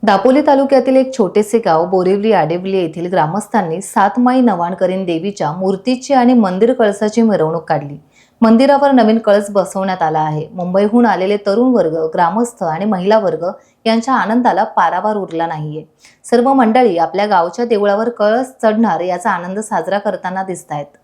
दापोली तालुक्यातील एक छोटेसे गाव बोरिवली आडेवली येथील ग्रामस्थांनी 7 माई नवाणकरीण देवीच्या मूर्तीची आणि मंदिर कळसाची मिरवणूक काढली। मंदिरावर नवीन कळस बसवण्यात आला आहे। मुंबईहून आलेले तरुण वर्ग, ग्रामस्थ आणि महिला वर्ग यांच्या आनंदाला पारावार उरला नाहीये। सर्व मंडळी आपल्या गावच्या देवळावर कळस चढणार याचा आनंद साजरा करताना दिसतायत।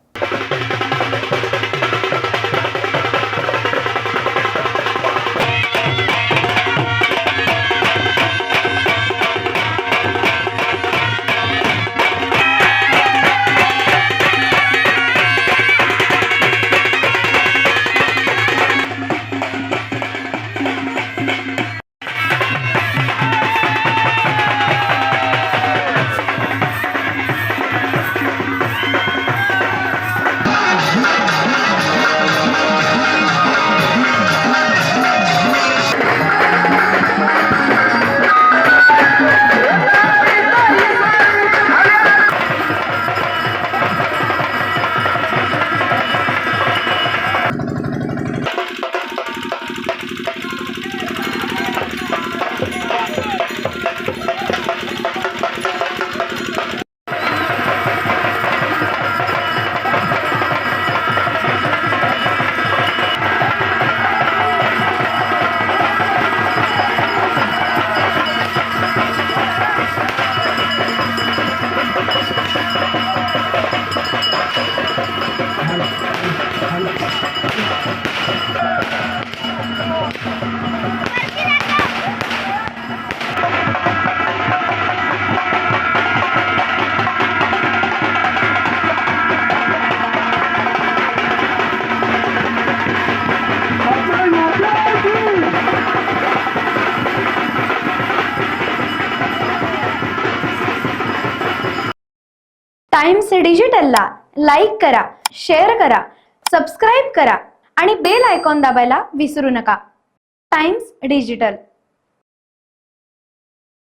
टाइम्स डिजिटलला लाईक करा, शेअर करा, सबस्क्राईब करा आणि बेल आयकॉन दाबायला विसरू नका। Times digital.